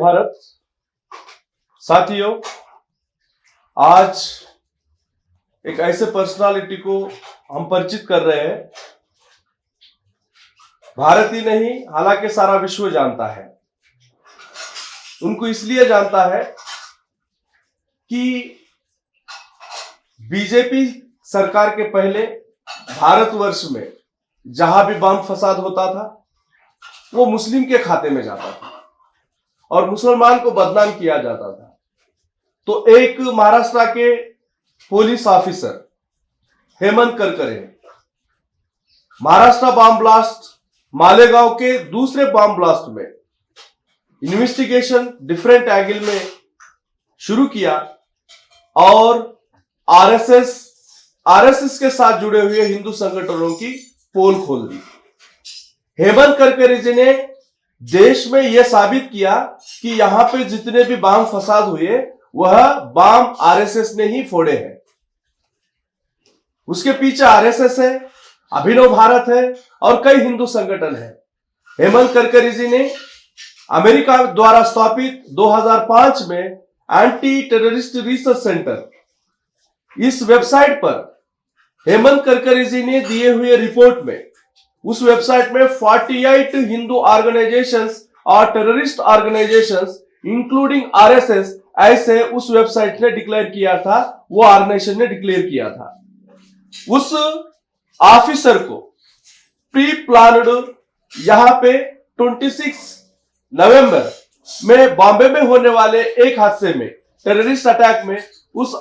भारत। साथियों, आज एक ऐसे पर्सनालिटी को हम परिचित कर रहे हैं, भारत ही नहीं हालांकि सारा विश्व जानता है। उनको इसलिए जानता है कि बीजेपी सरकार के पहले भारतवर्ष में जहां भी बम फसाद होता था वो मुस्लिम के खाते में जाता था और मुसलमान को बदनाम किया जाता था। तो एक महाराष्ट्र के police officer Hemant Karkare Maharashtra bomb blast, Malegaon के दूसरे बम ब्लास्ट में इन्वेस्टिगेशन डिफरेंट एंगल में शुरू किया और आरएसएस के साथ जुड़े हुए हिंदू संगठनों की पोल खोल दी। हेमंत करकरे जी ने देश में यह साबित किया कि यहां पे जितने भी बम फसाद हुए वह बम आरएसएस ने ही फोड़े हैं। उसके पीछे आरएसएस है, अभिनव भारत है और कई हिंदू संगठन है। हेमंत करकरे जी ने अमेरिका द्वारा स्थापित 2005 में एंटी टेररिस्ट रिसर्च सेंटर, इस वेबसाइट पर हेमंत करकरे जी ने दिए हुए रिपोर्ट में, उस वेबसाइट में 48 हिंदू ऑर्गेनाइजेशंस और टेररिस्ट ऑर्गेनाइजेशंस इंक्लूडिंग आरएसएस ऐसे उस वेबसाइट ने डिक्लेयर किया था, वो ऑर्गेनाइजेशन ने डिक्लेयर किया था। उस ऑफिसर को प्री प्लान्ड यहां पे 26 नवंबर में बॉम्बे में होने वाले एक हादसे में, टेररिस्ट अटैक में उस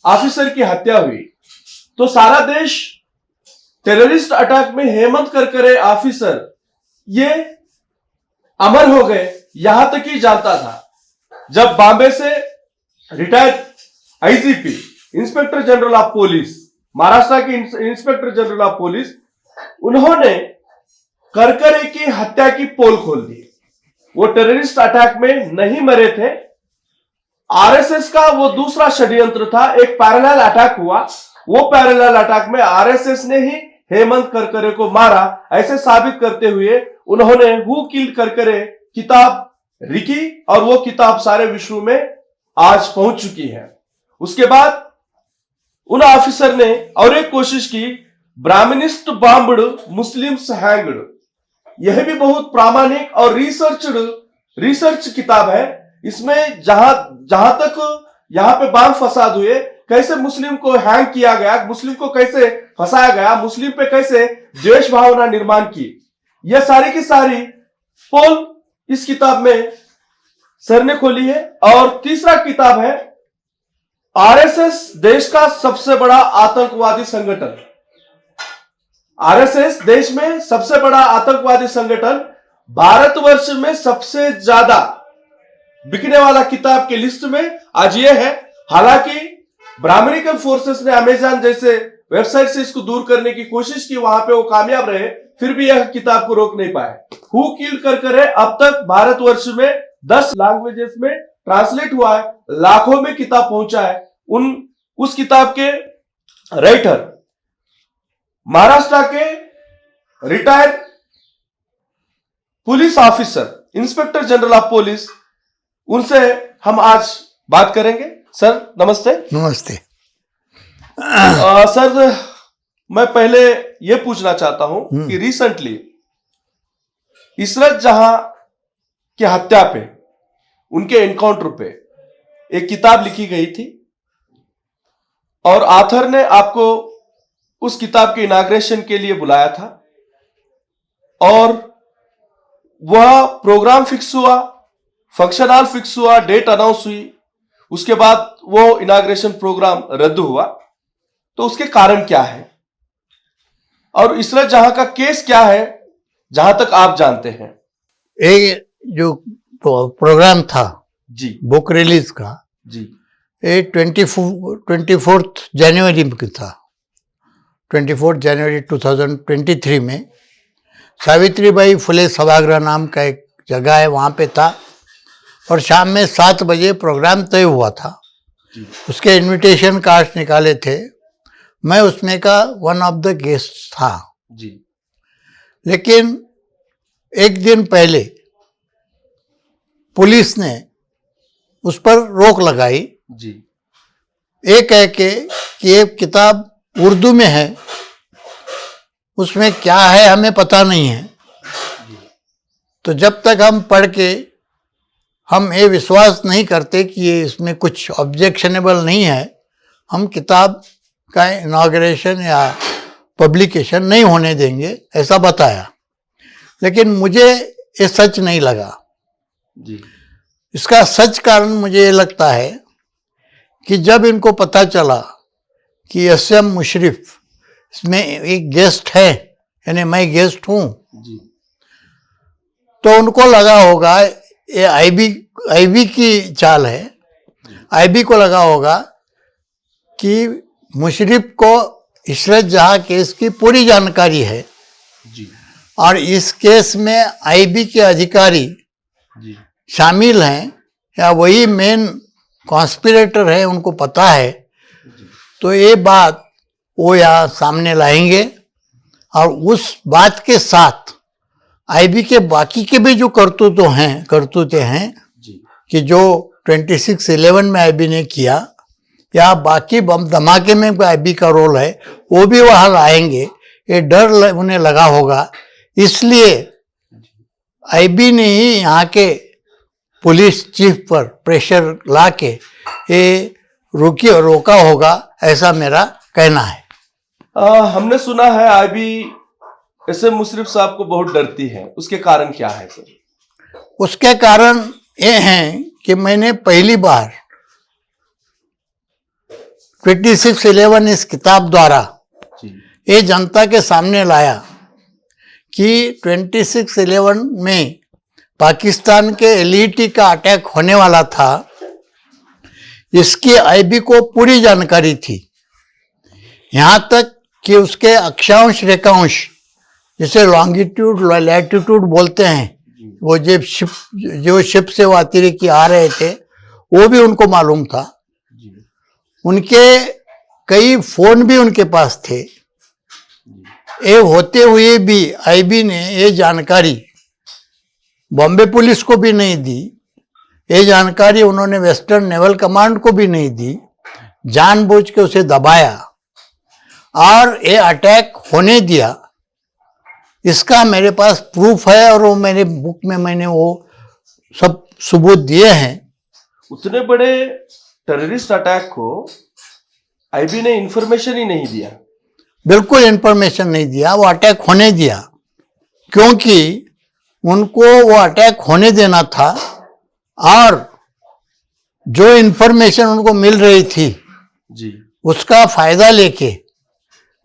ऑफिसर की हत्या हुई। तो सारा देश टेररिस्ट अटैक में हेमंत करकरे ऑफिसर ये अमर हो गए, यहां तक ही जानता था। जब बॉम्बे से retired IGP, inspector general of police, Maharashtra के इंस्पेक्टर जनरल ऑफ पुलिस, उन्होंने करकरे की हत्या की पोल खोल दी। वो टेररिस्ट अटैक में नहीं मरे थे, आरएसएस का वो दूसरा षड्यंत्र था, एक पैरेलल अटैक हुआ। वो पैरेलल अटैक में आरएसएस ने ही हेमंत करकरे को मारा, ऐसे साबित करते हुए उन्होंने हु किल्ड करकरे किताब लिखी और वो किताब सारे विश्व में आज पहुंच चुकी है। उसके बाद उन ऑफिसर ने और एक कोशिश की, ब्राह्मणिस्ट बॉम्ब्ड मुस्लिम्स हैंग्ड। यह भी बहुत प्रामाणिक और रिसर्च किताब है। इसमें जहां तक यहां पे बम फसाद हुए, कैसे मुस्लिम को हैंग किया गया, मुस्लिम को कैसे फंसाया गया, मुस्लिम पे कैसे द्वेष भावना निर्माण की, यह सारी की सारी पोल इस किताब में सर ने खोली है। और तीसरा किताब है आरएसएस देश का सबसे बड़ा आतंकवादी संगठन। आरएसएस देश में सबसे बड़ा आतंकवादी संगठन, भारतवर्ष में सबसे ज्यादा बिकने वाला किताब के लिस्ट में आज ये है। हालांकि ब्राह्मणिकल फोर्सेस ने अमेजन जैसे वेबसाइट से इसको दूर करने की कोशिश की, वहां पे वो कामयाब रहे, फिर भी यह किताब को रोक नहीं पाए। हु किल्ड करकरे अब तक भारतवर्ष में 10 लैंग्वेजेस में ट्रांसलेट हुआ है, लाखों में किताब पहुंचा है। उस किताब के राइटर महाराष्ट्र के retired police officer, inspector general of police, उनसे हम आज बात करेंगे। सर नमस्ते। नमस्ते। सर, मैं पहले यह पूछना चाहता हूं कि रिसेंटली इशरत जहां की हत्या पे, उनके एनकाउंटर पे एक किताब लिखी गई थी और ऑथर ने आपको उस किताब के इनाग्रेशन के लिए बुलाया था और वह प्रोग्राम फिक्स हुआ, फंक्शन हॉल फिक्स हुआ, डेट अनाउंस हुई, उसके बाद वो इनाग्रेशन प्रोग्राम रद्द हुआ। तो उसके कारण क्या है और इशरत जहां का केस क्या है, जहां तक आप जानते हैं? ये जो प्रोग्राम था जी, बुक रिलीज का जी, ये 24 जनवरी में था। 24 जनवरी 2023 में सावित्रीबाई फुले सभागृह नाम का एक जगह है, वहाँ पे था और शाम में 7 बजे प्रोग्राम तय हुआ था। उसके इनविटेशन कार्ड्स निकाले थे, मैं उसमें का वन ऑफ द गेस्ट था जी। लेकिन एक दिन पहले पुलिस ने उस पर रोक लगाई, जी ये कह के कि ये किताब उर्दू में है, उसमें क्या है हमें पता नहीं है। तो जब तक हम पढ़ के हम ये विश्वास नहीं करते कि ये इसमें कुछ ऑब्जेक्शनेबल नहीं है, हम किताब का इनॉग्रेशन या पब्लिकेशन नहीं होने देंगे, ऐसा बताया। लेकिन मुझे ये सच नहीं लगा। जी इसका सच कारण मुझे ये लगता है कि जब इनको पता चला कि एस.एम. मुशर्रफ इसमें एक गेस्ट है, यानी मैं गेस्ट हूँ, जी तो उनको लगा होगा ये आईबी की चाल है। आईबी को लगा होगा कि मुशर्रफ को इशरत जहाँ केस की पूरी जानकारी है जी और इस केस में आईबी के अधिकारी जी शामिल हैं या वही मेन कॉन्स्पिरेटर है, उनको पता है, तो ये बात वो यहाँ सामने लाएंगे और उस बात के साथ आईबी के बाकी के भी जो करतूतें हैं जी कि जो 26/11 में आईबी ने किया या बाकी बम धमाके में आईबी का रोल है, वो भी वहाँ लाएंगे। ये डर उन्हें लगा होगा, इसलिए आईबी ने ही यहाँ के पुलिस चीफ पर प्रेशर ला के ये रोका होगा, ऐसा मेरा कहना है। हमने सुना है आईबी एस.एम. मुशर्रफ साहब को बहुत डरती है, उसके कारण क्या है सर? उसके कारण ये हैं कि मैंने पहली बार 26/11 इस किताब द्वारा जी ये जनता के सामने लाया कि 26/11 में पाकिस्तान के एलईटी का अटैक होने वाला था, इसकी आईबी को पूरी जानकारी थी। यहाँ तक कि उसके अक्षांश रेखांश, जिसे लॉन्गिट्यूड लैटिट्यूड बोलते हैं, वो जो शिप से वो अतिरेकी आ रहे थे, वो भी उनको मालूम था। जी उनके कई फोन भी उनके पास थे। ये होते हुए भी आईबी ने ये जानकारी बॉम्बे पुलिस को भी नहीं दी, ये जानकारी उन्होंने वेस्टर्न नेवल कमांड को भी नहीं दी, जानबूझ के उसे दबाया और ये अटैक होने दिया। इसका मेरे पास प्रूफ है और वो मेरे बुक में मैंने वो सब सबूत दिए हैं। उतने बड़े टेररिस्ट अटैक को आईबी ने इंफॉर्मेशन ही नहीं दिया। बिल्कुल इंफॉर्मेशन नहीं दिया, वो अटैक होने दिया, क्योंकि उनको वो अटैक होने देना था और जो इंफॉर्मेशन उनको मिल रही थी जी उसका फायदा लेके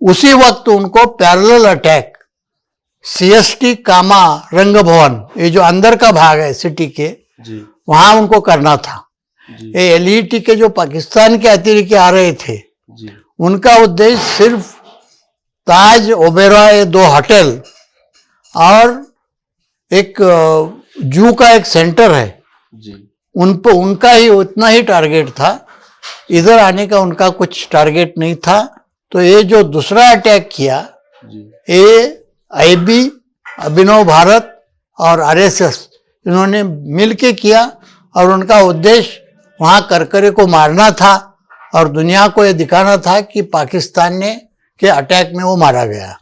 उसी वक्त उनको पैरेलल अटैक सीएसटी कामा रंग भवन, ये जो अंदर का भाग है सिटी के, जी वहां उनको करना था। जी ये एलईटी के जो पाकिस्तान के अतिरेकी आ रहे थे, जी उनका उद्देश्य सिर्फ ताज ओबेरॉय 2 होटल और एक जू का एक सेंटर है, जी उनका ही उतना ही टारगेट था। इधर आने का उनका कुछ टारगेट नहीं था। तो ये जो दूसरा अटैक किया, जी ये आईबी, अभिनव भारत और आरएसएस इन्होंने मिलके किया और उनका उद्देश्य वहाँ करकरे को मारना था और दुनिया को ये दिखाना था कि पाकिस्तान ने के अटैक में वो मारा गया।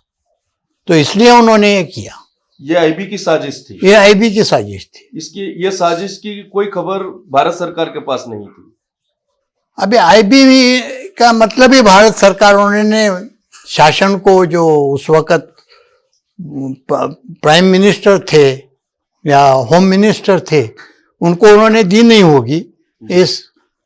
तो इसलिए उन्होंने ये किया। ये आईबी की साजिश थी। ये आईबी की साजिश थी। इसकी ये साजिश की कोई खबर भारत सरकार के पास नहीं थी। अभी आईबी का मतलब ही भारत सरकार, उन्होंने शासन को, जो उस वक्त प्राइम मिनिस्टर थे या होम मिनिस्टर थे, उनको उन्होंने दी नहीं होगी। इस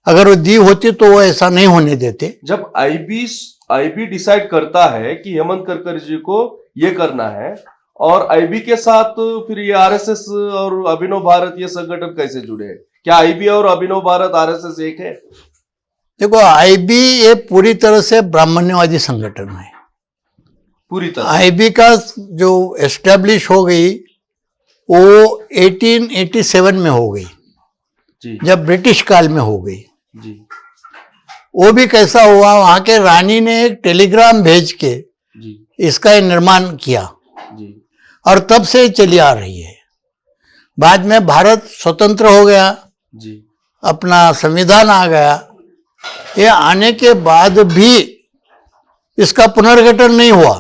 अगर वो दी होती तो वो ऐसा नहीं होने देते। जब आईबी डिसाइड करता है कि हेमंत करकरे जी को ये करना है, और आईबी के साथ फिर ये आरएसएस और अभिनव भारत ये संगठन कैसे जुड़े हैं? क्या आईबी और अभिनव भारत आरएसएस एक है? देखो, आईबी ये पूरी तरह से ब्राह्मण्यवादी संगठन है। पूरी तरह आईबी का जो एस्टेब्लिश हो गई वो 1887 में हो गई, जी जब ब्रिटिश काल में हो गई। जी वो भी कैसा हुआ, वहां के रानी ने एक टेलीग्राम भेज के जी इसका निर्माण किया जी और तब से चली आ रही है। बाद में भारत स्वतंत्र हो गया, जी अपना संविधान आ गया। ये आने के बाद भी इसका पुनर्गठन नहीं हुआ।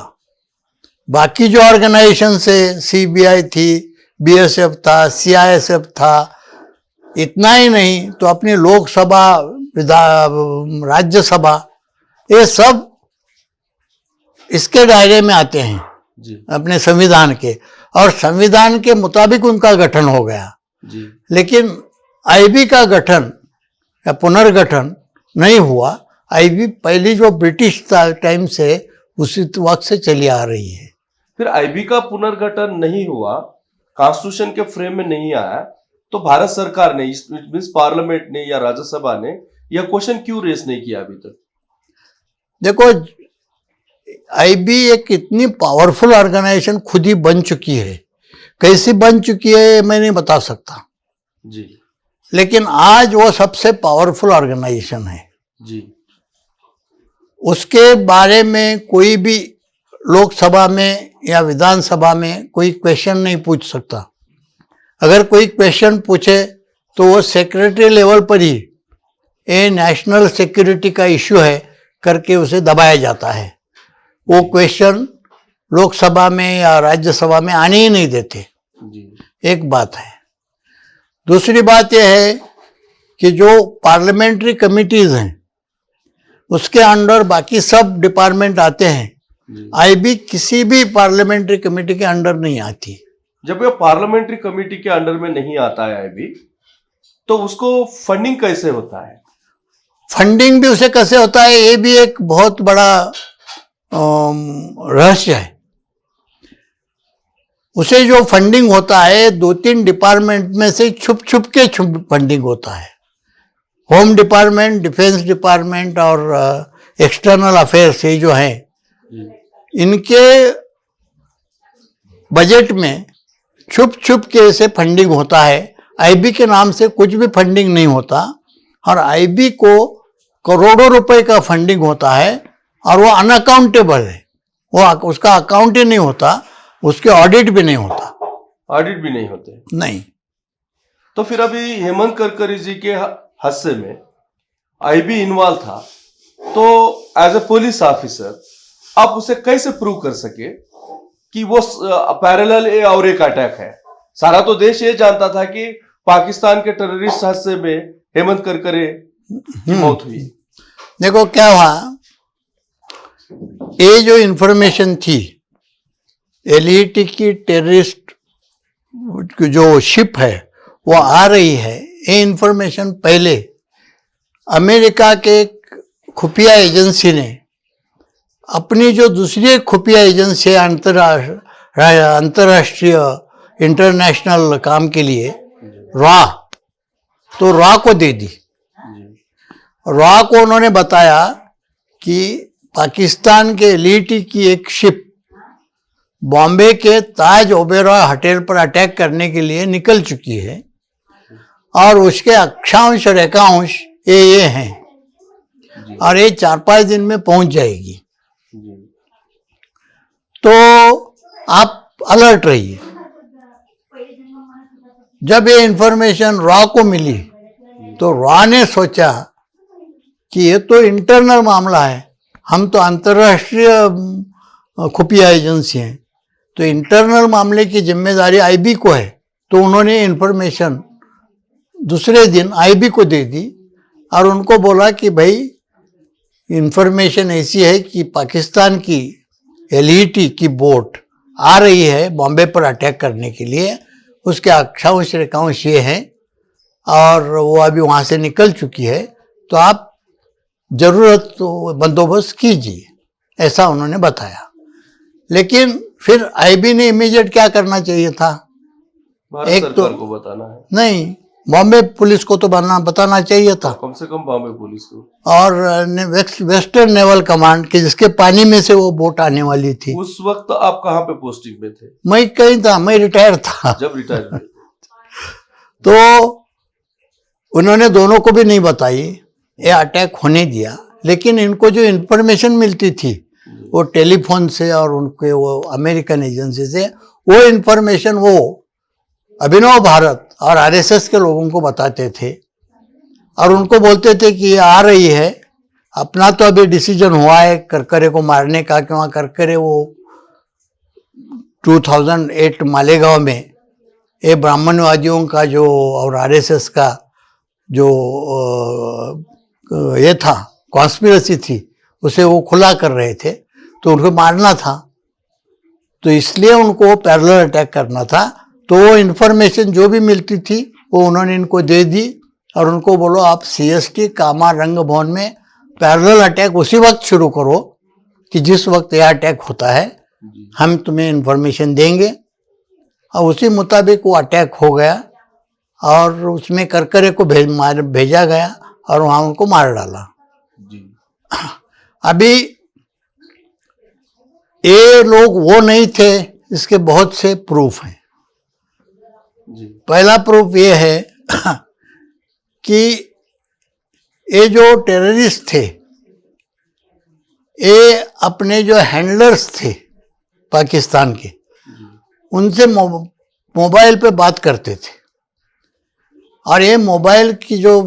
बाकी जो ऑर्गेनाइजेशन से सीबीआई थी, बीएसएफ था, सीआईएसएफ था, इतना ही नहीं तो अपनी लोकसभा, राज्यसभा, ये सब इसके दायरे में आते हैं जी अपने संविधान के, और संविधान के मुताबिक उनका गठन हो गया। जी लेकिन आईबी का गठन या पुनर्गठन नहीं हुआ। आईबी पहली जो ब्रिटिश टाइम से उसी वक्त से चली आ रही है। फिर आईबी का पुनर्गठन नहीं हुआ, कॉन्स्टिट्यूशन के फ्रेम में नहीं आया, तो भारत सरकार ने, मीन्स पार्लियामेंट ने या राज्यसभा ने यह क्वेश्चन क्यों रेस नहीं किया अभी तक? देखो, आईबी एक इतनी पावरफुल ऑर्गेनाइजेशन खुद ही बन चुकी है। कैसी बन चुकी है मैं नहीं बता सकता जी लेकिन आज वो सबसे पावरफुल ऑर्गेनाइजेशन है। जी उसके बारे में कोई भी लोकसभा में या विधानसभा में कोई क्वेश्चन नहीं पूछ सकता। अगर कोई क्वेश्चन पूछे तो वो सेक्रेटरी लेवल पर ही ये नेशनल सिक्योरिटी का इश्यू है करके उसे दबाया जाता है। वो क्वेश्चन लोकसभा में या राज्यसभा में आने ही नहीं देते। जी एक बात है। दूसरी बात यह है कि जो पार्लियामेंट्री कमिटीज हैं उसके अंडर बाकी सब डिपार्टमेंट आते हैं। जी। आईबी किसी भी पार्लियामेंट्री कमेटी के अंडर नहीं आती। जब ये पार्लियामेंट्री कमेटी के अंडर में नहीं आता है आईबी, तो उसको फंडिंग कैसे होता है? फंडिंग भी उसे कैसे होता है ये भी एक बहुत बड़ा रहस्य है। उसे जो फंडिंग होता है 2-3 डिपार्टमेंट में से छुप छुप के फंडिंग होता है। होम डिपार्टमेंट, डिफेंस डिपार्टमेंट और एक्सटर्नल अफेयर्स ये जो हैं, इनके बजट में छुप छुप के ऐसे फंडिंग होता है। आईबी के नाम से कुछ भी फंडिंग नहीं होता और आईबी को करोड़ों रुपए का फंडिंग होता है और वो अनअकाउंटेबल है। वो उसका अकाउंट ही नहीं होता, उसके ऑडिट भी नहीं होता। ऑडिट भी नहीं होते? नहीं। तो फिर अभी हेमंत करकरे जी के हादसे में आईबी इन्वॉल्व था, तो एज ए पुलिस ऑफिसर आप उसे कैसे प्रूव कर सके कि वो पैरेलल और एक अटैक है? सारा तो देश ये जानता था कि पाकिस्तान के टेररिस्ट हादसे में हेमंत करकरे की मौत हुई। देखो क्या हुआ, ये जो इंफॉर्मेशन थी एलईटी की टेररिस्ट जो शिप है वो आ रही है, ये इंफॉर्मेशन पहले अमेरिका के खुफिया एजेंसी ने अपनी जो दूसरी खुफिया एजेंसी है अंतर्राष्ट्रीय इंटरनेशनल काम के लिए रॉ, तो रॉ को दे दी। रॉ को उन्होंने बताया कि पाकिस्तान के एलईटी की एक शिप बॉम्बे के ताज ओबेरॉय होटल पर अटैक करने के लिए निकल चुकी है और उसके अक्षांश और रेखांश ये हैं और ये 4-5 दिन में पहुंच जाएगी। तो आप अलर्ट रहिए। जब ये इंफॉर्मेशन रॉ को मिली तो रॉ ने सोचा कि ये तो इंटरनल मामला है, हम तो अंतर्राष्ट्रीय खुफिया एजेंसी हैं, तो इंटरनल मामले की जिम्मेदारी आईबी को है। तो उन्होंने इंफॉर्मेशन दूसरे दिन आईबी को दे दी और उनको बोला कि भाई इंफॉर्मेशन ऐसी है कि पाकिस्तान की एलईटी की बोट आ रही है बॉम्बे पर अटैक करने के लिए, उसके अक्षांश रेखांश ये हैं और वो अभी वहाँ से निकल चुकी है, तो आप जरूरत तो बंदोबस्त कीजिए, ऐसा उन्होंने बताया। लेकिन फिर आईबी ने इमीडिएट क्या करना चाहिए था? भारत सरकार को बताना है? नहीं, बॉम्बे पुलिस को तो बताना चाहिए था, कम से कम बॉम्बे पुलिस को। और वेस्टर्न नेवल कमांड के जिसके पानी में से वो बोट आने वाली थी। उस वक्त आप कहाँ पे पोस्टिंग में थे? मैं कहीं था, मैं रिटायर था। जब रिटायर हुए तो उन्होंने दोनों को भी नहीं बताई, ये अटैक होने दिया। लेकिन इनको जो इन्फॉर्मेशन मिलती थी वो टेलीफोन से और उनके वो अमेरिकन एजेंसी से, वो इन्फॉर्मेशन वो अभिनव भारत और आरएसएस के लोगों को बताते थे और उनको बोलते थे कि ये आ रही है, अपना तो अभी डिसीजन हुआ है करकरे को मारने का, क्यों करकरे वो 2008 मालेगांव में ये ब्राह्मणवादियों का जो और आरएसएस का जो ये था कॉन्स्पिरेसी थी, उसे वो खुला कर रहे थे, तो उनको मारना था, तो इसलिए उनको पैरेलल अटैक करना था। तो वो इन्फॉर्मेशन जो भी मिलती थी वो उन्होंने इनको दे दी और उनको बोलो आप सीएसटी कामा रंग भवन में पैरेलल अटैक उसी वक्त शुरू करो कि जिस वक्त यह अटैक होता है, हम तुम्हें इन्फॉर्मेशन देंगे। और उसी मुताबिक वो अटैक हो गया और उसमें करकरे को भेजा गया और वहाँ उनको मार डाला। अभी ये लोग वो नहीं थे, इसके बहुत से प्रूफ हैं। पहला प्रूफ ये है कि ये जो टेररिस्ट थे ये अपने जो हैंडलर्स थे पाकिस्तान के, उनसे मोबाइल पे बात करते थे और ये मोबाइल की जो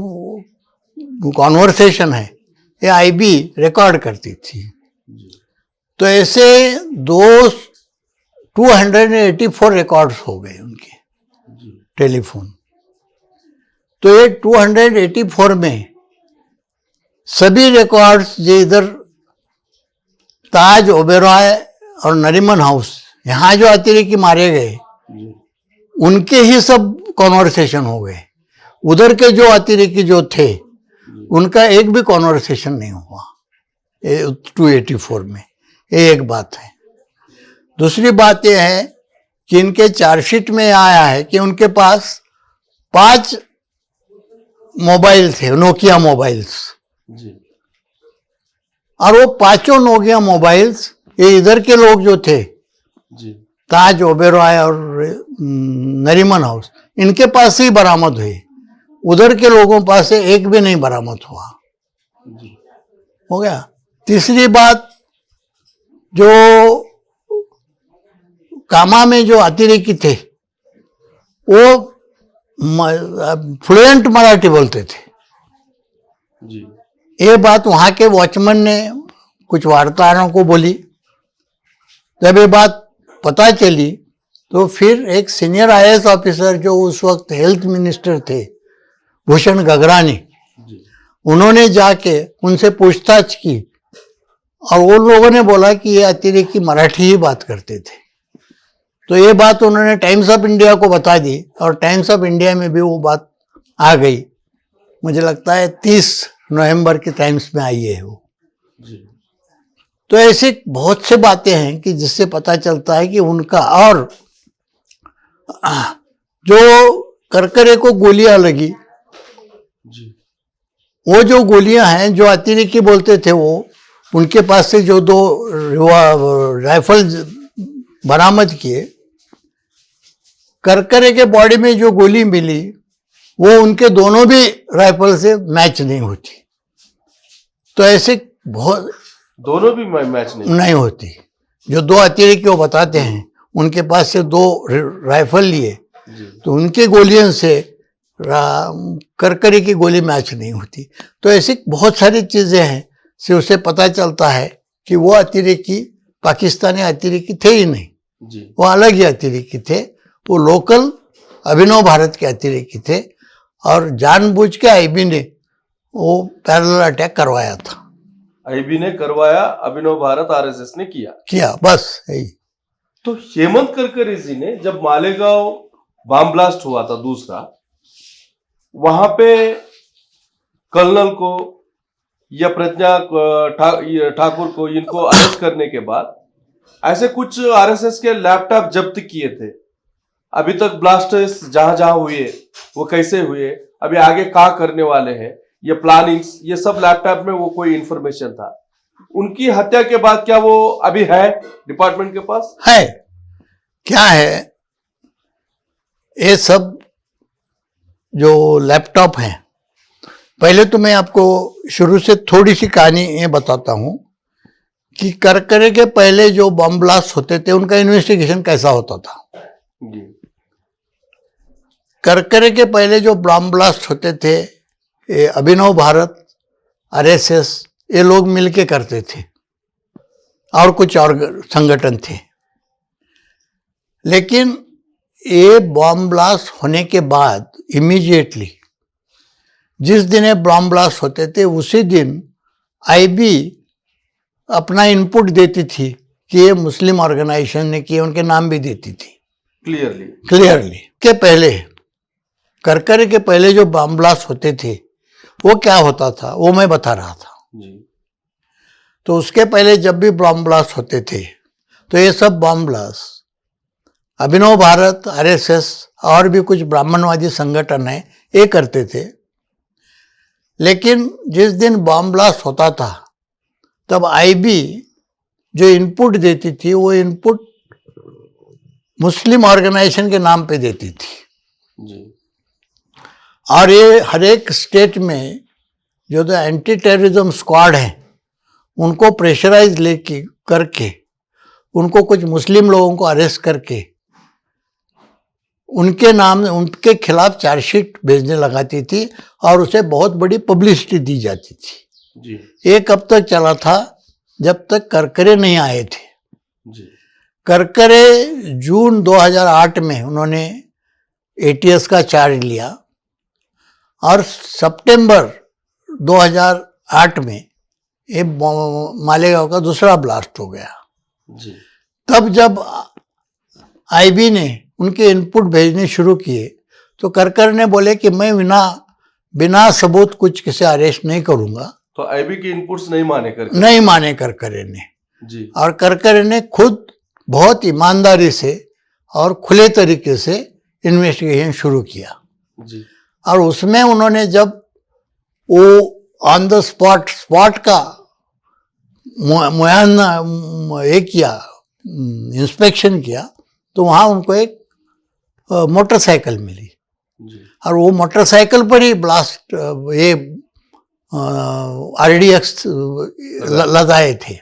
कॉन्वर्सेशन है ये आईबी रिकॉर्ड करती थी। तो ऐसे 284 रिकॉर्ड्स हो गए उनके टेलीफोन। तो ये 284 में सभी रिकॉर्ड्स जो इधर ताज ओबेरॉय और नरीमन हाउस यहाँ जो अतिरेकी मारे गए उनके ही सब कॉन्वर्सेशन हो गए। उधर के जो अतिरेकी जो थे उनका एक भी कॉन्वर्सेशन नहीं हुआ 284 में। ये एक बात है। दूसरी बात यह है कि इनके चार्जशीट में आया है कि उनके पास 5 मोबाइल थे, नोकिया मोबाइल्स, और वो पांचों नोकिया मोबाइल्स ये इधर के लोग जो थे ताज ओबेरॉय और नरीमन हाउस, इनके पास ही बरामद हुए। उधर के लोगों पास से एक भी नहीं बरामद हुआ। हो गया। तीसरी बात, जो कामा में जो अतिरेकी थे वो फ्लुएंट मराठी बोलते थे। ये बात वहां के वॉचमैन ने कुछ वार्ताहरों को बोली। जब ये बात पता चली तो फिर एक सीनियर आईएएस ऑफिसर जो उस वक्त हेल्थ मिनिस्टर थे, भूषण गगरानी, उन्होंने जाके उनसे पूछताछ की और वो लोगों ने बोला कि ये अतिरेकी मराठी ही बात करते थे। तो ये बात उन्होंने टाइम्स ऑफ इंडिया को बता दी और टाइम्स ऑफ इंडिया में भी वो बात आ गई। मुझे लगता है 30 नवंबर के टाइम्स में आई है वो। तो ऐसी बहुत से बातें हैं कि जिससे पता चलता है कि उनका, और जो करकरे को गोलियां लगी, वो जो गोलियां हैं जो अतिरेकी बोलते थे, वो उनके पास से जो 2 राइफल बरामद किए, करकरे के बॉडी में जो गोली मिली वो उनके दोनों भी राइफल से मैच नहीं होती। तो ऐसे बहुत दोनों भी मैच नहीं होती। जो 2 अतिरेकी वो बताते हैं उनके पास से 2 राइफल लिए तो उनके गोलियों से करकरे की गोली मैच नहीं होती। तो ऐसी बहुत सारी चीजें हैं से उसे पता चलता है कि वो अतिरेकी पाकिस्तानी अतिरेकी थे ही नहीं, वो अलग ही अतिरेकी थे। वो लोकल अभिनव भारत के अतिरेकी थे और जानबूझ के आईबी ने वो पैरेलल अटैक करवाया था। आईबी ने करवाया, अभिनव भारत आरएसएस ने किया, बस यही। तो हेमंत करकरे जी ने जब मालेगांव बम ब्लास्ट हुआ था दूसरा, वहां पे कर्नल को या प्रज्ञा ठाकुर को, इनको अरेस्ट करने के बाद ऐसे कुछ आरएसएस के लैपटॉप जब्त किए थे। अभी तक ब्लास्टर्स जहां जहां हुए वो कैसे हुए, अभी आगे क्या करने वाले हैं, ये प्लानिंग्स, ये सब लैपटॉप में वो कोई इंफॉर्मेशन था। उनकी हत्या के बाद क्या वो अभी है डिपार्टमेंट के पास? है। क्या है, ये सब जो लैपटॉप हैं, पहले तो मैं आपको शुरू से थोड़ी सी कहानी ये बताता हूं कि करकरे के पहले जो बम ब्लास्ट होते थे उनका इन्वेस्टिगेशन कैसा होता था। करकरे के पहले जो बॉम्ब ब्लास्ट होते थे, ये अभिनव भारत, आरएसएस, ये लोग मिलके करते थे और कुछ और संगठन थे। लेकिन ये बॉम्ब ब्लास्ट होने के बाद इमीडिएटली जिस दिन ये बॉम्ब ब्लास्ट होते थे उसी दिन आईबी अपना इनपुट देती थी कि ये मुस्लिम ऑर्गेनाइजेशन ने किए, उनके नाम भी देती थी क्लियरली। के पहले करकरे के पहले जो बॉम्ब ब्लास्ट होते थे वो क्या होता था वो मैं बता रहा था जी। तो उसके पहले जब भी बॉम्ब ब्लास्ट होते थे तो ये सब बॉम्ब ब्लास्ट अभिनव भारत, आरएसएस और भी कुछ ब्राह्मणवादी संगठन है ये करते थे। लेकिन जिस दिन बॉम्ब ब्लास्ट होता था तब आईबी जो इनपुट देती थी वो इनपुट मुस्लिम ऑर्गेनाइजेशन के नाम पे देती थी जी। और ये हर एक स्टेट में जो तो एंटी टेररिज्म स्क्वाड है उनको प्रेशराइज लेके करके उनको कुछ मुस्लिम लोगों को अरेस्ट करके उनके नाम उनके खिलाफ चार्जशीट भेजने लगाती थी और उसे बहुत बड़ी पब्लिसिटी दी जाती थी जी। ये कब तक चला था? जब तक करकरे नहीं आए थे जी। करकरे जून 2008 में उन्होंने एटीएस का चार्ज लिया और सितंबर 2008 में ये मालेगांव का दूसरा ब्लास्ट हो गया जी। तब जब आईबी ने उनके इनपुट भेजने शुरू किए तो करकर ने बोले कि मैं बिना सबूत कुछ किसे अरेस्ट नहीं करूंगा। तो आईबी के इनपुट्स नहीं माने करकरे ने जी। और करकरे ने खुद बहुत ईमानदारी से और खुले तरीके से इन्वेस्टिगेशन शुरू किया जी। और उसमें उन्होंने जब वो ऑन द स्पॉट का मुआयना ये किया, इंस्पेक्शन किया तो वहाँ उनको एक मोटरसाइकिल मिली जी। और वो मोटरसाइकिल पर ही ब्लास्ट ये आरडीएक्स लदाए थे।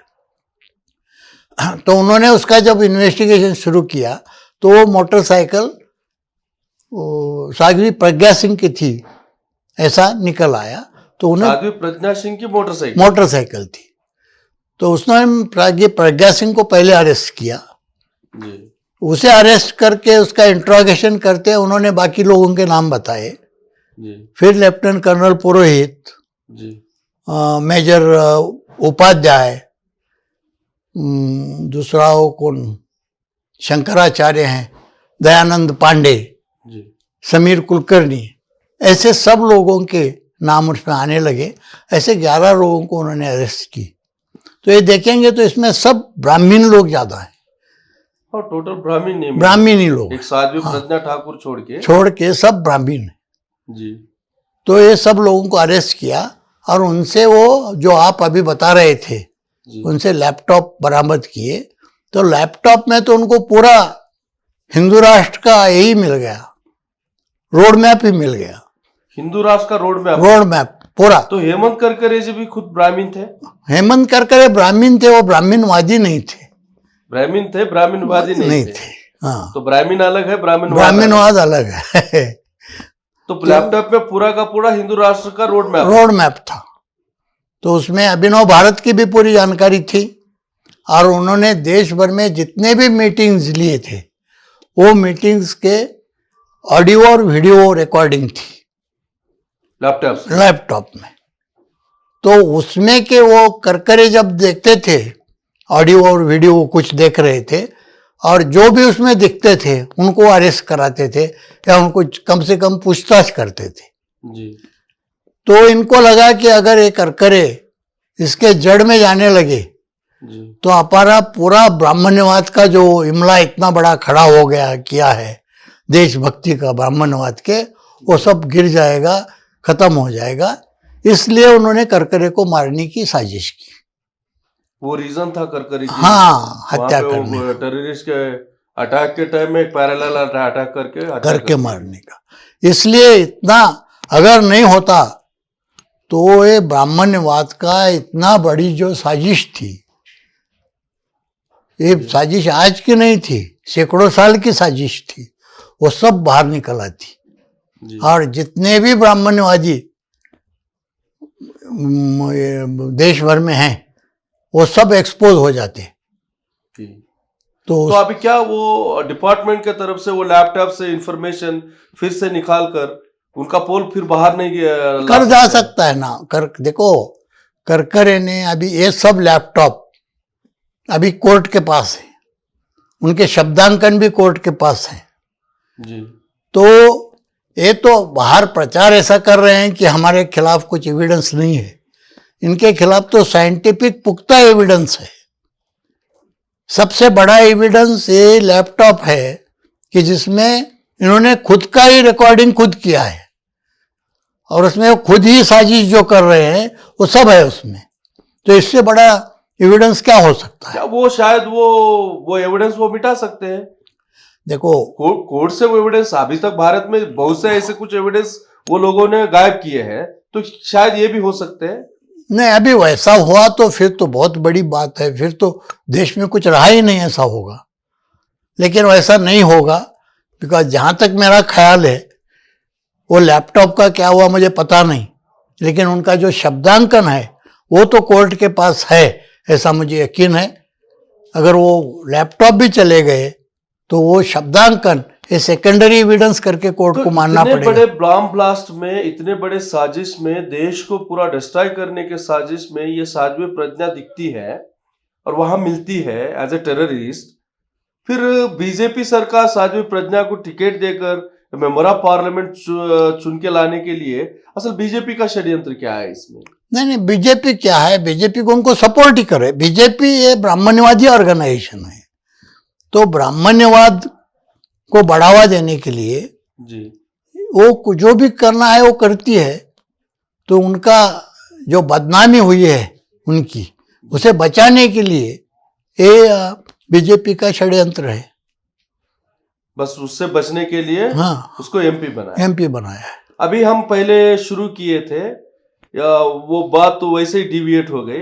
तो उन्होंने उसका जब इन्वेस्टिगेशन शुरू किया तो वो मोटरसाइकिल साध्वी प्रज्ञा सिंह की थी ऐसा निकल आया। तो उन्हें साध्वी प्रज्ञा सिंह की मोटरसाइकिल थी तो उसने प्रज्ञा सिंह को पहले अरेस्ट किया जी। उसे अरेस्ट करके उसका इंट्रोगेशन करते उन्होंने बाकी लोगों के नाम बताए जी। फिर लेफ्टिनेंट कर्नल पुरोहित जी। मेजर उपाध्याय, दूसरा वो कौन शंकराचार्य हैं, दयानंद पांडे जी। समीर कुलकर्णी, ऐसे सब लोगों के नाम उसमें आने लगे। ऐसे 11 लोगों को उन्होंने अरेस्ट की। तो ये देखेंगे तो इसमें सब ब्राह्मण लोग ज्यादा हैं और टोटल ब्राह्मणी लोग, एक साध्वी प्रज्ञा ठाकुर छोड़ के सब ब्राह्मण जी। तो ये सब लोगों को अरेस्ट किया और उनसे वो जो आप अभी बता रहे थे जी। उनसे लैपटॉप बरामद किए। तो लैपटॉप में तो उनको पूरा हिंदू राष्ट्र का यही मिल गया, रोड मैप ही मिल गया, हिंदू राष्ट्र का रोड मैप पूरा। तो हेमंत करकरे जी भी खुद ब्राह्मण थे? हेमंत करकरे ब्राह्मण थे, वो ब्राह्मणवादी नहीं थे। ब्राह्मण थे, ब्राह्मणवादी नहीं थे। हाँ, तो ब्राह्मण अलग है, ब्राह्मणवाद अलग है। तो लैपटॉप में पूरा का पूरा हिंदू राष्ट्र का रोड मैप था। तो उसमें अभिनव भारत की भी पूरी जानकारी थी और उन्होंने देश भर में जितने भी मीटिंग्स लिए थे वो मीटिंग्स के ऑडियो और वीडियो रिकॉर्डिंग थी लैपटॉप में। तो उसमें के वो करकरे जब देखते थे ऑडियो और वीडियो कुछ देख रहे थे और जो भी उसमें दिखते थे उनको अरेस्ट कराते थे या उनको कम से कम पूछताछ करते थे जी। तो इनको लगा कि अगर ये करकरे इसके जड़ में जाने लगे जी। तो हमारा पूरा ब्राह्मण्यवाद का जो इमला इतना बड़ा खड़ा हो गया किया है देशभक्ति का ब्राह्मणवाद के, वो सब गिर जाएगा, खत्म हो जाएगा। इसलिए उन्होंने करकरे को मारने की साजिश की। वो रीजन था करकरे की? हाँ, हत्या करने, टेररिस्ट के अटैक के टाइम में एक पैरेलल अटैक करके मारने का। इसलिए इतना अगर नहीं होता तो ये ब्राह्मण्यवाद का इतना बड़ी जो साजिश थी, ये साजिश आज की नहीं थी, सैकड़ों साल की साजिश थी, वो सब बाहर निकल आती। जी। और जितने भी ब्राह्मण्यवादी देश भर में हैं वो सब एक्सपोज हो जाते हैं। जी। तो तो अभी क्या वो डिपार्टमेंट के तरफ से वो लैपटॉप से इंफॉर्मेशन फिर से निकाल कर उनका पोल फिर बाहर नहीं ला कर जा सकते हैं? सकता है ना, कर देखो करकरे ने अभी ये सब लैपटॉप अभी कोर्ट के पास है, उनके शब्दांकन भी कोर्ट के पास है। जी। तो ये तो बाहर प्रचार ऐसा कर रहे हैं कि हमारे खिलाफ कुछ एविडेंस नहीं है, इनके खिलाफ तो साइंटिफिक पुख्ता एविडेंस है। सबसे बड़ा एविडेंस ये लैपटॉप है कि जिसमें इन्होंने खुद का ही रिकॉर्डिंग खुद किया है और उसमें वो खुद ही साजिश जो कर रहे हैं वो सब है उसमें। तो इससे बड़ा एविडेंस क्या हो सकता है? क्या वो शायद वो एविडेंस वो मिटा सकते हैं? देखो कोर्ट से वो एविडेंस अभी तक भारत में बहुत से ऐसे कुछ एविडेंस वो लोगों ने गायब किए हैं, तो शायद ये भी हो सकते हैं। नहीं, अभी वैसा हुआ तो फिर तो बहुत बड़ी बात है, फिर तो देश में कुछ रहा ही नहीं ऐसा होगा। लेकिन वैसा नहीं होगा, बिकॉज जहाँ तक मेरा ख्याल है वो लैपटॉप का क्या हुआ मुझे पता नहीं, लेकिन उनका जो शब्दांकन है वो तो कोर्ट के पास है, ऐसा मुझे यकीन है। अगर वो लैपटॉप भी चले गए तो वो शब्दांकन ये सेकेंडरी एविडेंस करके कोर्ट तो को मानना इतने पड़ेगा। बड़े बॉम्ब ब्लास्ट में, इतने बड़े साजिश में, देश को पूरा डिस्ट्रॉय करने के साजिश में ये साध्वी प्रज्ञा दिखती है और वहां मिलती है एज ए टेररिस्ट। फिर बीजेपी सरकार साध्वी प्रज्ञा को टिकट देकर मेंबर ऑफ पार्लियामेंट चुन के लाने के लिए असल बीजेपी का षड्यंत्र क्या है इसमें? नहीं, बीजेपी क्या है, बीजेपी को उनको सपोर्ट ही करे। बीजेपी ये ब्राह्मण्यवादी ऑर्गेनाइजेशन है, तो ब्राह्मण्यवाद को बढ़ावा देने के लिए जी वो जो भी करना है वो करती है। तो उनका जो बदनामी हुई है उनकी, उसे बचाने के लिए ये बीजेपी का षड्यंत्र है। बस उससे बचने के लिए हाँ, उसको एमपी बनाया। एमपी बनाया है। अभी हम पहले शुरू किए थे वो बात तो वैसे ही डिविएट हो गई।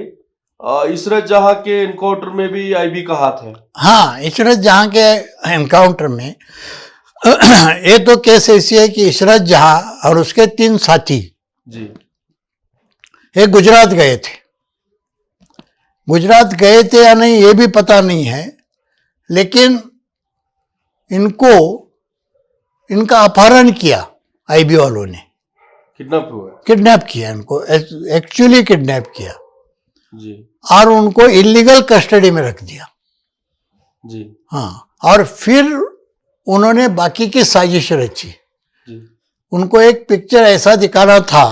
इशरत जहां के एनकाउंटर में भी आईबी का हाथ है। हाँ, इशरत जहां के एनकाउंटर में ये तो केस ऐसी है कि इशरत जहां और उसके 3 साथी जी ये गुजरात गए थे। गुजरात गए थे या नहीं ये भी पता नहीं है, लेकिन इनको इनका अपहरण किया आईबी वालों ने, किडनैप किया इनको, एक्चुअली किडनैप किया जी और उनको इलीगल कस्टडी में रख दिया। जी हाँ, और फिर उन्होंने बाकी की साजिश रची। जी उनको एक पिक्चर ऐसा दिखाना था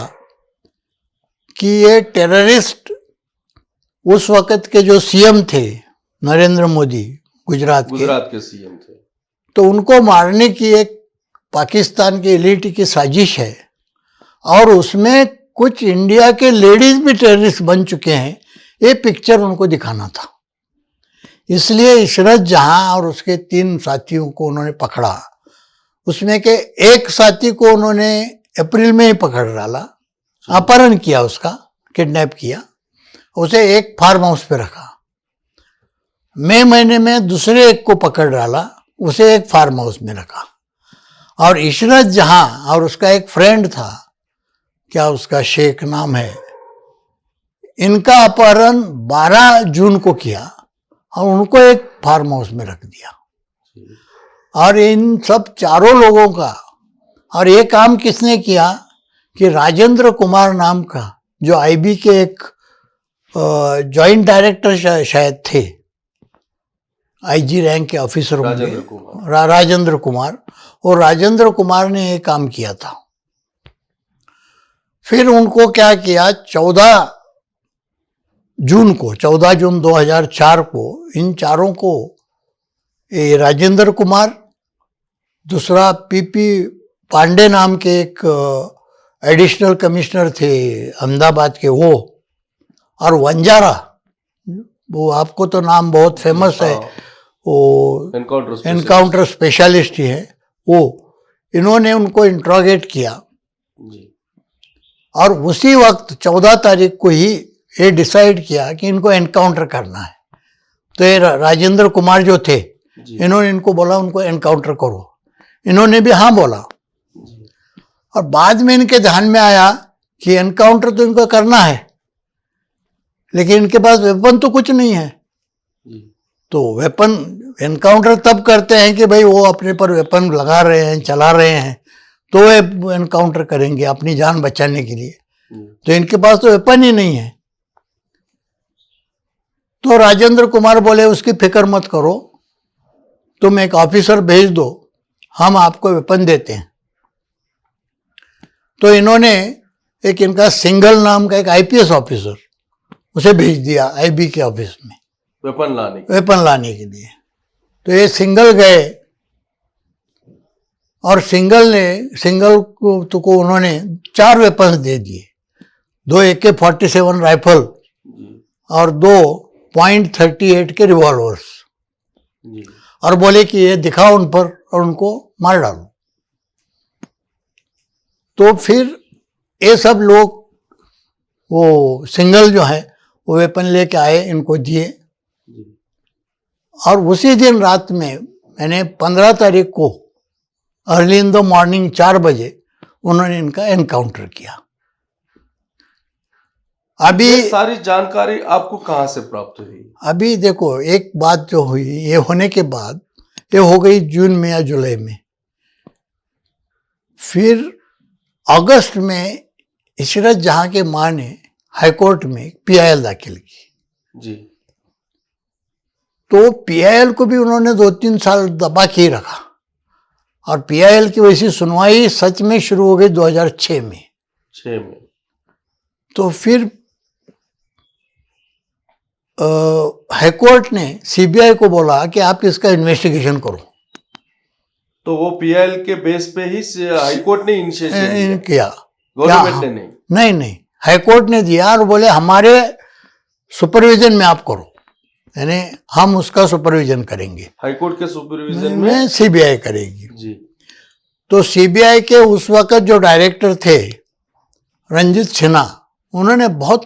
कि ये टेररिस्ट उस वक्त के जो सीएम थे नरेंद्र मोदी, गुजरात के सीएम थे, तो उनको मारने की एक पाकिस्तान की एलिट की साजिश है और उसमें कुछ इंडिया के लेडीज भी टेररिस्ट बन चुके हैं। ये पिक्चर उनको दिखाना था, इसलिए इशरत जहां और उसके 3 साथियों को उन्होंने पकड़ा। उसमें के एक साथी को उन्होंने अप्रैल में ही पकड़ डाला, अपहरण किया, उसका किडनैप किया, उसे एक फार्म हाउस पे रखा। मई महीने में दूसरे एक को पकड़ डाला, उसे एक फार्म हाउस में रखा। और इशरत जहां और उसका एक फ्रेंड था, क्या उसका शेख नाम है, इनका अपहरण 12 जून को किया और उनको एक फार्म हाउस में रख दिया। और इन सब चारों लोगों का, और ये काम किसने किया कि राजेंद्र कुमार नाम का जो आईबी के एक जॉइंट डायरेक्टर शायद थे, आईजी रैंक के ऑफिसर होंगे, राजेंद्र कुमार, और राजेंद्र कुमार ने ये काम किया था। फिर उनको क्या किया, 14 जून 2004 को इन चारों को, ये राजेंद्र कुमार, दूसरा पीपी पांडे नाम के एक एडिशनल कमिश्नर थे अहमदाबाद के, वो, और वंजारा, वो आपको तो नाम बहुत फेमस है, वो एनकाउंटर स्पेशलिस्ट ही है वो, इन्होंने उनको इंट्रोगेट किया। और उसी वक्त 14 तारीख को ही ये डिसाइड किया कि इनको एनकाउंटर करना है। तो ये राजेंद्र कुमार जो थे, इन्होंने इनको बोला उनको एनकाउंटर करो, इन्होंने भी हाँ बोला। और बाद में इनके ध्यान में आया कि एनकाउंटर तो इनको करना है, लेकिन इनके पास वेपन तो कुछ नहीं है। तो वेपन एनकाउंटर तब करते हैं कि भाई वो अपने पर वेपन लगा रहे हैं, चला रहे हैं, तो एनकाउंटर करेंगे अपनी जान बचाने के लिए। तो इनके पास तो वेपन ही नहीं है। तो राजेंद्र कुमार बोले उसकी फिक्र मत करो, तुम एक ऑफिसर भेज दो, हम आपको वेपन देते हैं। तो इन्होंने एक इनका सिंगल नाम का एक आईपीएस ऑफिसर उसे भेज दिया आईबी के ऑफिस में वेपन लाने के लिए। तो ये सिंगल गए और सिंगल को उन्होंने 4 वेपन्स दे दिए, 2 AK-47 राइफल और 2 .38 के रिवॉल्वर्स, और बोले कि ये दिखाओ उन पर और उनको मार डालो। तो फिर ये सब लोग वो सिंगल जो है वो वेपन लेके आए, इनको दिए, और उसी दिन रात में मैंने 15 तारीख को अर्ली इन द मॉर्निंग 4 बजे उन्होंने इनका एनकाउंटर किया। अभी ये सारी जानकारी आपको कहां से प्राप्त हुई? अभी देखो, एक बात जो हुई, ये होने के बाद ये हो गई जून में या जुलाई में, फिर अगस्त में इशरत जहां के मां ने हाईकोर्ट में PIL दाखिल की जी। तो PIL को भी उन्होंने 2-3 साल दबा के ही रखा, और PIL की वैसी सुनवाई सच में शुरू हो गई 2006 में। तो फिर हाईकोर्ट ने CBI को बोला कि आप इसका इन्वेस्टिगेशन करो। तो वो PIL के बेस पे ही हाईकोर्ट ने इनिशिएशन किया, गवर्नमेंट ने नहीं, हाईकोर्ट ने दिया और बोले हमारे सुपरविजन में आप करो, यानी हम उसका सुपरविजन करेंगे। हाईकोर्ट के सुपरविजन में CBI करेगी जी। तो CBI के उस वक्त जो डायरेक्टर थे रंजित सिन्हा, उन्होंने बहुत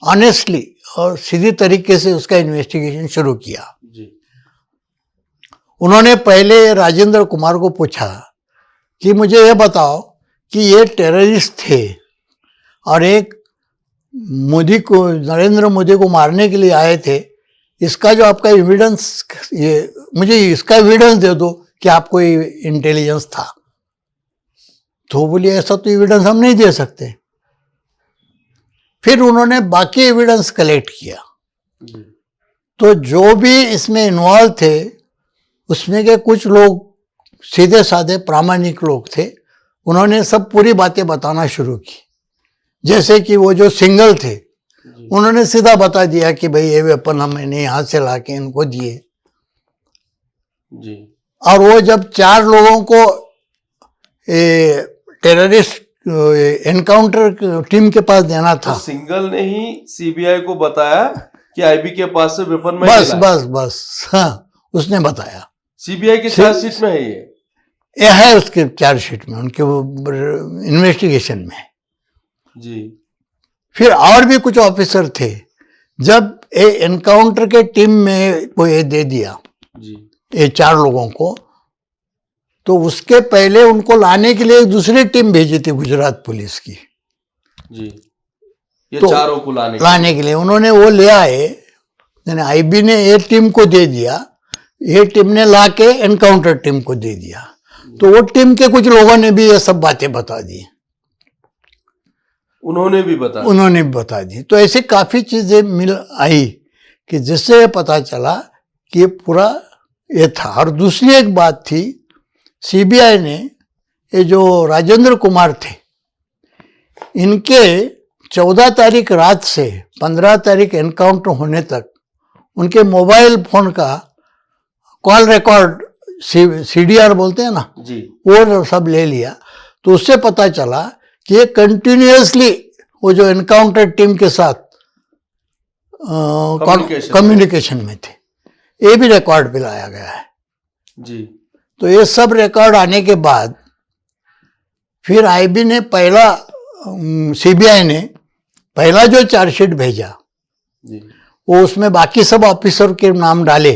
ऑनेस्टली और सीधी तरीके से उसका इन्वेस्टिगेशन शुरू किया जी। उन्होंने पहले राजेंद्र कुमार को पूछा कि मुझे ये बताओ कि ये टेररिस्ट थे और एक नरेंद्र मोदी को मारने के लिए आए थे, इसका जो आपका एविडेंस, ये मुझे इसका एविडेंस दे दो कि आपको इंटेलिजेंस था। तो बोलिए ऐसा तो एविडेंस हम नहीं दे सकते। फिर उन्होंने बाकी एविडेंस कलेक्ट किया, तो जो भी इसमें इन्वॉल्व थे उसमें के कुछ लोग सीधे साधे प्रामाणिक लोग थे, उन्होंने सब पूरी बातें बताना शुरू की। जैसे कि वो जो सिंगल थे उन्होंने सीधा बता दिया कि भाई ये वेपन हमने यहाँ से लाके इनको दिए जी। और वो जब 4 लोगों को टेररिस्ट एनकाउंटर टीम के पास देना था, तो सिंगल ने ही CBI को बताया कि IB के पास से वेपन में बस हाँ, उसने बताया। CBI की चार्जशीट में है ये है उसके चार्जशीट में, उनके वो इन्वेस्टिगेशन में जी। फिर और भी कुछ ऑफिसर थे, जब ये एनकाउंटर के टीम में वो ये दे दिया जी। ये 4 लोगों को, तो उसके पहले उनको लाने के लिए एक दूसरी टीम भेजी थी गुजरात पुलिस की जी। ये तो चारों को लाने के लिए उन्होंने वो ले आए, यानी IB ने ये टीम को दे दिया, ये टीम ने लाके एनकाउंटर टीम को दे दिया। तो वो टीम के कुछ लोगों ने भी ये सब बातें बता दी, उन्होंने भी बता दी। तो ऐसे काफी चीजें मिल आई कि जिससे पता चला कि ये पूरा ये था। और दूसरी एक बात थी, CBI ने ये जो राजेंद्र कुमार थे, इनके 14 तारीख रात से 15 तारीख एनकाउंटर होने तक उनके मोबाइल फोन का कॉल रिकॉर्ड, CDR बोलते हैं ना जी, वो सब ले लिया। तो उससे पता चला कि ये कंटिन्यूअसली वो जो एनकाउंटर टीम के साथ कम्युनिकेशन में थे, ये भी रिकॉर्ड पे लाया गया है जी। तो ये सब रिकॉर्ड आने के बाद फिर IB ने पहला CBI ने पहला जो चार्जशीट भेजा जी। वो उसमें बाकी सब ऑफिसर के नाम डाले,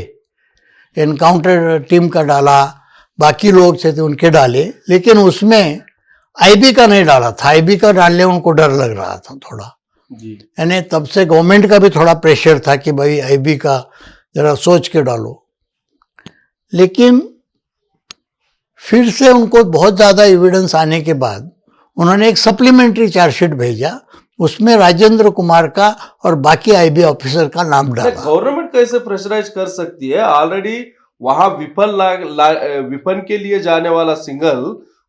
एनकाउंटर टीम का डाला, बाकी लोग थे उनके डाले, लेकिन उसमें आईबी का नहीं डाला था, आईबी का डालने उनको डर लग रहा था थोड़ा, जी यानी तब से गवर्नमेंट का भी थोड़ा प्रेशर था कि भाई आईबी का जरा सोच के डालो। लेकिन फिर से उनको बहुत ज़्यादा एविडेंस आने के बाद उन्होंने एक सप्लीमेंट्री चार्जशीट भेजा, उसमें राजेंद्र कुमार का और बाकी आईबी ऑफिसर का नाम डाला। गवर्नमेंट कैसे प्रेशराइज कर सकती है? ऑलरेडी वहां विपन के लिए जाने वाला सिंगल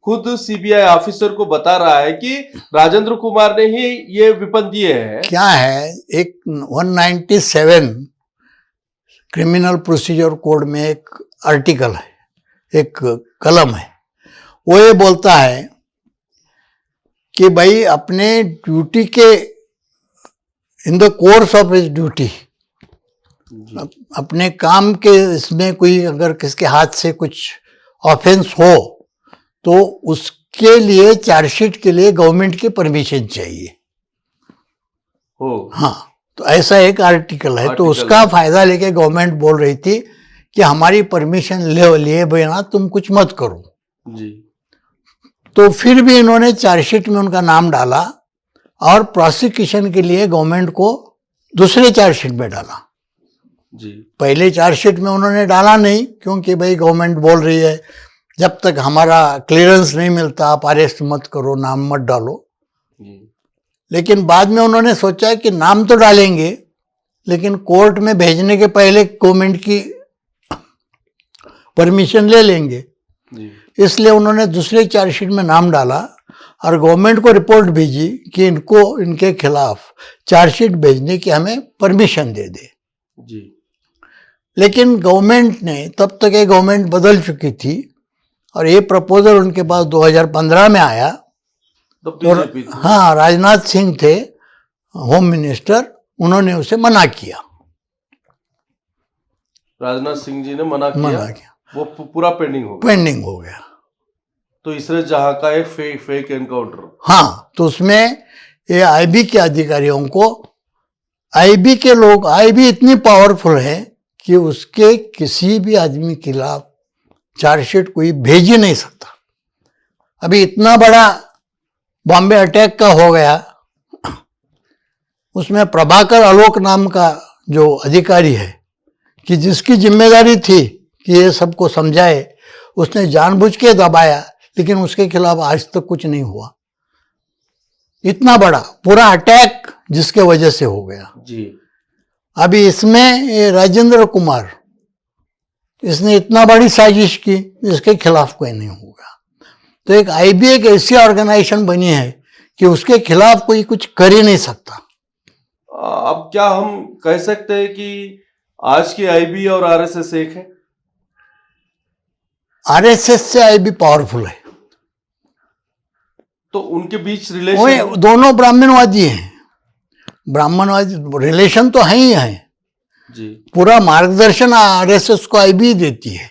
खुद सीबीआई ऑफिसर को बता रहा है कि राजेंद्र कुमार ने ही ये विपन दिए हैं। क्या है, एक 197 क्रिमिनल प्रोसीजर कोड में एक आर्टिकल है, एक कलम है, वो ये बोलता है कि भाई अपने ड्यूटी के in the course of his duty, अपने काम के इसमें कोई अगर किसके हाथ से कुछ ऑफेंस हो तो उसके लिए चार्जशीट के लिए गवर्नमेंट की परमिशन चाहिए। हो हाँ, तो ऐसा एक आर्टिकल है, तो उसका फायदा लेके गवर्नमेंट बोल रही थी कि हमारी परमिशन लिए बिना तुम कुछ मत करो जी। तो फिर भी इन्होंने चार्जशीट में उनका नाम डाला और प्रोसिक्यूशन के लिए गवर्नमेंट को दूसरे चार्जशीट में डाला। जी पहले चार्जशीट में उन्होंने डाला नहीं, क्योंकि भाई गवर्नमेंट बोल रही है जब तक हमारा क्लियरेंस नहीं मिलता आप अरेस्ट मत करो, नाम मत डालो। जी लेकिन बाद में उन्होंने सोचा कि नाम तो डालेंगे लेकिन कोर्ट में भेजने के पहले गवर्नमेंट की परमिशन ले लेंगे, जी इसलिए उन्होंने दूसरे चार्जशीट में नाम डाला और गवर्नमेंट को रिपोर्ट भेजी कि इनको इनके खिलाफ चार्जशीट भेजने की हमें परमिशन दे दे। जी। लेकिन गवर्नमेंट ने, तब तक ये गवर्नमेंट बदल चुकी थी और ये प्रपोजल उनके पास 2015 में आया तो बीजेपी थी। हाँ, राजनाथ सिंह थे होम मिनिस्टर, उन्होंने उसे मना किया। राजनाथ सिंह जी ने मना किया। वो पूरा पेंडिंग हो गया। तो इसरे जहां का एक फेक एनकाउंटर। हाँ, तो उसमें ये आईबी के अधिकारियों को, आईबी के लोग, आईबी इतनी पावरफुल है कि उसके किसी भी आदमी के खिलाफ चार्जशीट कोई भेज ही नहीं सकता। अभी इतना बड़ा बॉम्बे अटैक का हो गया, उसमें प्रभाकर आलोक नाम का जो अधिकारी है कि जिसकी जिम्मेदारी थी कि ये सबको समझाए, उसने जानबूझ के दबाया, लेकिन उसके खिलाफ आज तक कुछ नहीं हुआ। इतना बड़ा पूरा अटैक जिसके वजह से हो गया जी। अभी इसमें ये राजेंद्र कुमार, इसने इतना बड़ी साजिश की, इसके खिलाफ कोई नहीं होगा। तो एक आईबी एक ऐसी ऑर्गेनाइजेशन बनी है कि उसके खिलाफ कोई कुछ कर ही नहीं सकता। अब क्या हम कह सकते हैं कि आज की आईबी और आरएसएस एक है? आरएसएस से आईबी पावरफुल है। तो उनके बीच रिलेशन, दोनों ब्राह्मणवादी हैं, ब्राह्मणवादी रिलेशन तो है ही है जी। पूरा मार्गदर्शन आरएसएस को आईबी देती है,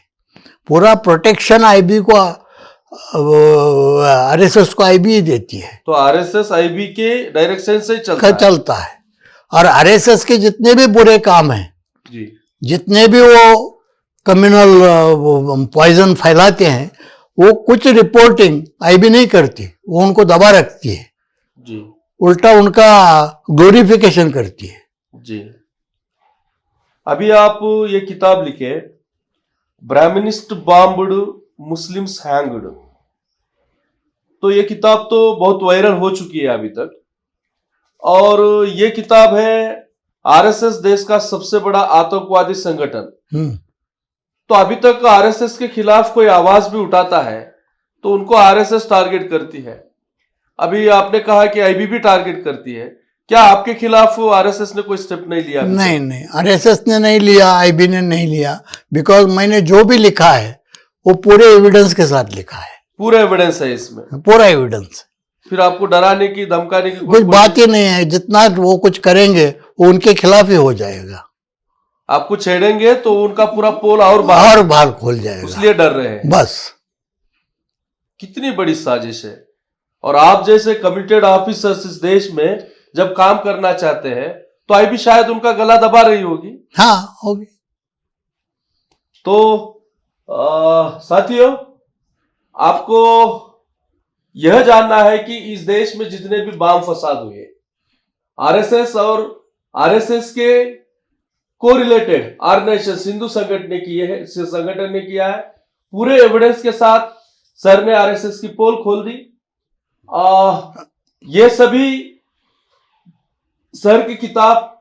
पूरा प्रोटेक्शन आईबी को, आरएसएस को आईबी देती है। तो आरएसएस आईबी के डायरेक्शन से चलता है। और आरएसएस के जितने भी बुरे काम हैं जी, जितने भी वो कम्युनल पॉइजन फैलाते हैं, वो कुछ रिपोर्टिंग आईबी नहीं करती, वो उनको दबा रखती है जी, उल्टा उनका ग्लोरिफिकेशन करती है जी। अभी आप ये किताब लिखे, ब्राह्मणिस्ट बॉम्ब्ड मुस्लिम्स हैंग्ड, तो ये किताब तो बहुत वायरल हो चुकी है अभी तक, और ये किताब है आरएसएस देश का सबसे बड़ा आतंकवादी संगठन। तो अभी तक आरएसएस के खिलाफ कोई आवाज भी उठाता है तो उनको आरएसएस टारगेट करती है। अभी आपने कहा कि आईबी भी टारगेट करती है, क्या आपके खिलाफ आरएसएस ने कोई स्टेप नहीं लिया? नहीं, आरएसएस ने नहीं लिया, आईबी ने नहीं लिया, बिकॉज मैंने जो भी लिखा है वो पूरे एविडेंस के साथ लिखा है। पूरा एविडेंस है इसमें? पूरा एविडेंस। फिर आपको डराने की, धमकाने की कुछ बात ही नहीं है। जितना वो कुछ करेंगे वो उनके खिलाफ ही हो जाएगा। आपको छेड़ेंगे तो उनका पूरा पोल और बाहर खोल जाएगा, इसलिए डर रहे हैं बस। कितनी बड़ी साजिश है। और आप जैसे कमिटेड ऑफिसर्स इस देश में जब काम करना चाहते हैं तो आईबी शायद उनका गला दबा रही होगी। हाँ, होगी। तो साथियों, आपको यह जानना है कि इस देश में जितने भी वाम फसाद हुए, आरएसएस और आरएसएस के को रिलेटेड ऑर्गेनाइजेशन हिंदू संगठन ने किया है। पूरे एविडेंस के साथ सर ने आरएसएस की पोल खोल दी। ये सभी सर की किताब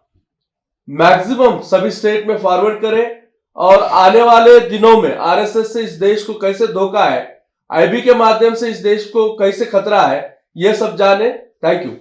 मैक्सिमम सभी स्टेट में फॉरवर्ड करें और आने वाले दिनों में आरएसएस से इस देश को कैसे धोखा है, आईबी के माध्यम से इस देश को कैसे खतरा है, यह सब जाने। Thank you.